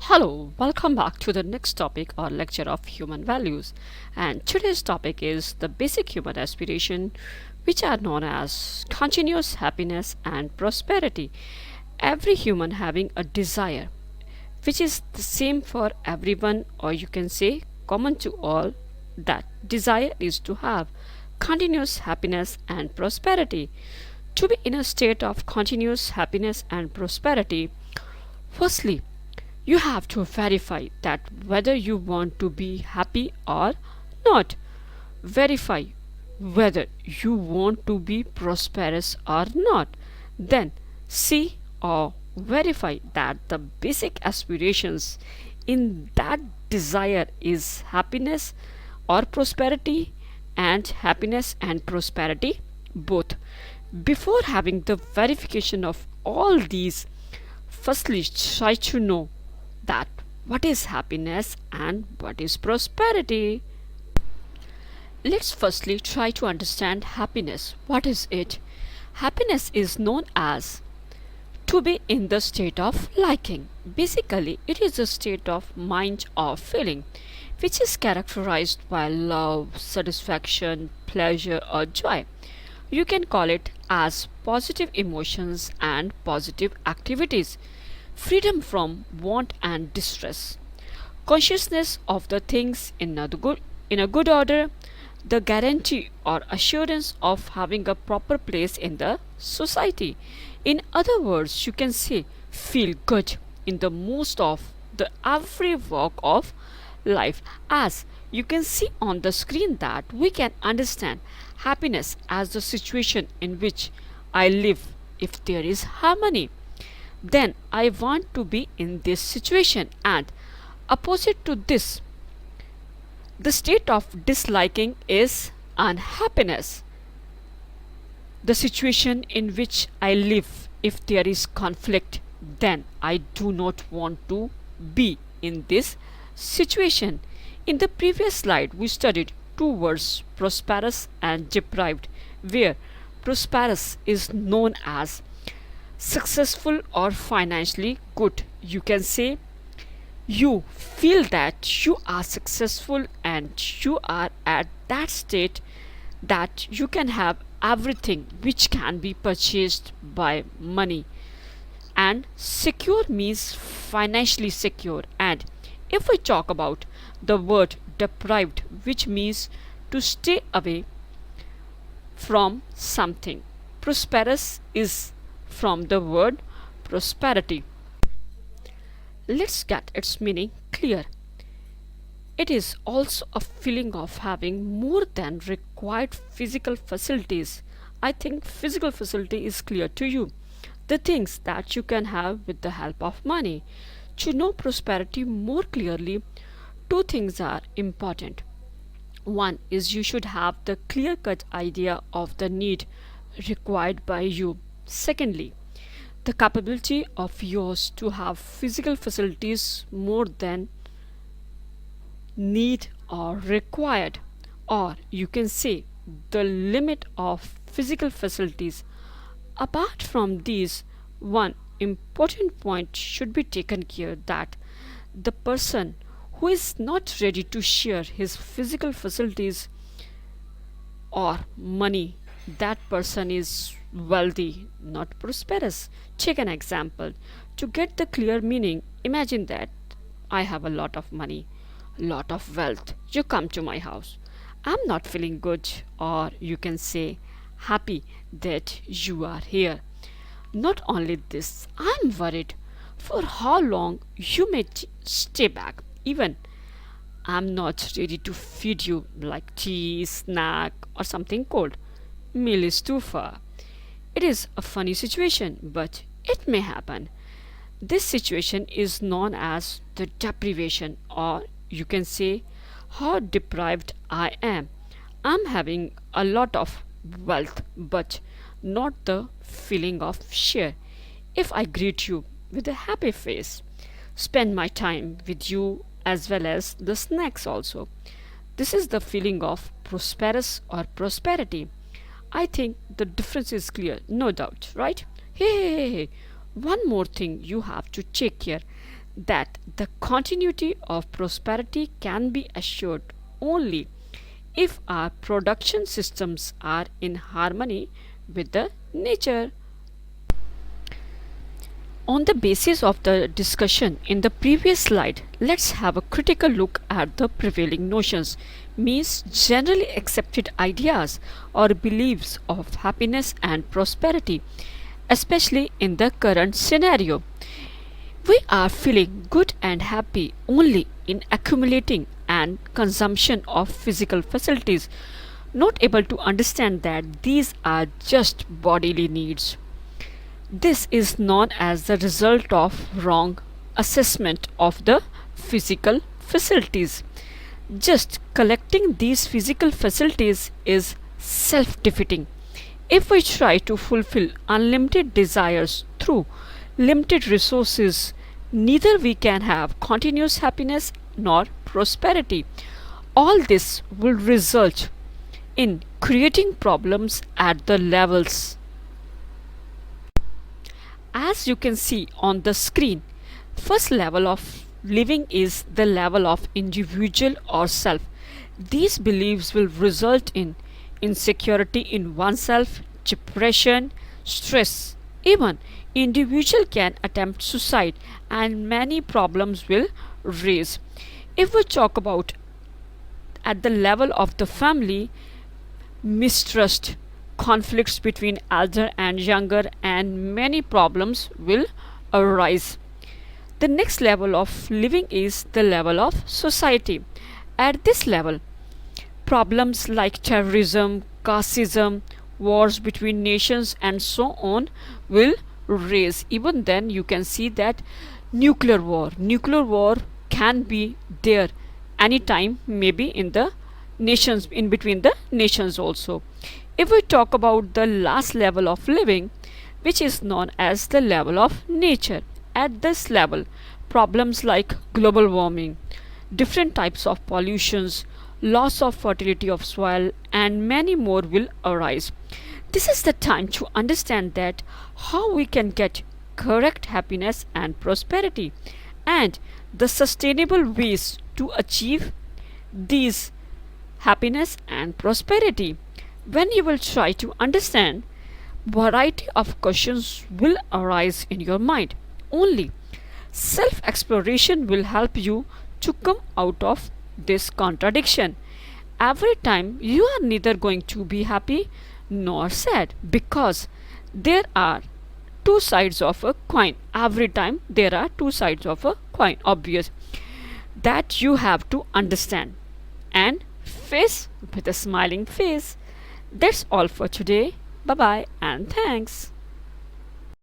Hello, welcome back to the next topic or lecture of human values. And today's topic is the basic human aspiration, which are known as continuous happiness and prosperity. Every human having a desire, which is the same for everyone, or you can say common to all. That desire is to have continuous happiness and prosperity. To be in a state of continuous happiness and prosperity, firstly, you have to verify that whether you want to be happy or not. Verify whether you want to be prosperous or not. Then see or verify that the basic aspirations in that desire is happiness or prosperity, and happiness and prosperity both. Before having the verification of all these, firstly try to know that what is happiness and what is prosperity. Let's firstly try to understand happiness. What is it? Happiness is known as to be in the state of liking. Basically, it is a state of mind or feeling which is characterized by love, satisfaction, pleasure, or joy. You can call it as positive emotions and positive activities, freedom from want and distress, consciousness of the things in a good order, the guarantee or assurance of having a proper place in the society. In other words, you can say feel good in the most of the every walk of life. As you can see on the screen, that we can understand happiness as the situation in which I live. If there is harmony, then I want to be in this situation, and opposite to this, the state of disliking is unhappiness. The situation in which I live, if there is conflict, then I do not want to be in this situation. In the previous slide, we studied two words, prosperous and deprived, where prosperous is known as successful or financially good. You can say you feel that you are successful and you are at that state that you can have everything which can be purchased by money. And secure means financially secure. And if we talk about the word deprived, which means to stay away from something, prosperous is from the word prosperity. Let's get its meaning clear. It is also a feeling of having more than required physical facilities. I think physical facility is clear to you. The things that you can have with the help of money. To know prosperity more clearly, two things are important. One is you should have the clear cut idea of the need required by you. Secondly, the capability of yours to have physical facilities more than need or required, or you can say the limit of physical facilities. Apart from these, one important point should be taken care that the person who is not ready to share his physical facilities or money, that person is wealthy, not prosperous. Take an example. To get the clear meaning, imagine that I have a lot of money, lot of wealth. You come to my house. I'm not feeling good, or you can say happy that you are here. Not only this, I'm worried for how long you may stay back. Even I'm not ready to feed you like tea, snack, or something cold. Meal is too far. It is a funny situation, but it may happen. This situation is known as the deprivation, or you can say how deprived I am. I'm having a lot of wealth, but not the feeling of share. If I greet you with a happy face, spend my time with you as well as the snacks also, this is the feeling of prosperous or prosperity. I think the difference is clear, no doubt, right? Hey, one more thing you have to check here, that the continuity of prosperity can be assured only if our production systems are in harmony with the nature. On the basis of the discussion in the previous slide, let's have a critical look at the prevailing notions, means generally accepted ideas or beliefs of happiness and prosperity, especially in the current scenario. We are feeling good and happy only in accumulating and consumption of physical facilities, not able to understand that these are just bodily needs. This is known as the result of wrong assessment of the physical facilities. Just collecting these physical facilities is self defeating. If we try to fulfill unlimited desires through limited resources, neither we can have continuous happiness nor prosperity. All this will result in creating problems at the levels. As you can see on the screen, first level of living is the level of individual or self. These beliefs will result in insecurity in oneself, depression, stress. Even individual can attempt suicide and many problems will raise. If we talk about at the level of the family, mistrust, conflicts between elder and younger, and many problems will arise. The next level of living is the level of society. At this level, problems like terrorism, casteism, wars between nations, and so on will raise. Even then, you can see that nuclear war can be there anytime, maybe in the nations, in between the nations also. If we talk about the last level of living, which is known as the level of nature, at this level, problems like global warming, different types of pollutions, loss of fertility of soil, and many more will arise. This is the time to understand that how we can get correct happiness and prosperity and the sustainable ways to achieve these happiness and prosperity. When you will try to understand, variety of questions will arise in your mind. Only self exploration will help you to come out of this contradiction. Every time you are neither going to be happy nor sad, because there are two sides of a coin. Every time there are two sides of a coin, obvious, that you have to understand and face with a smiling face. That's all for today. Bye bye and thanks.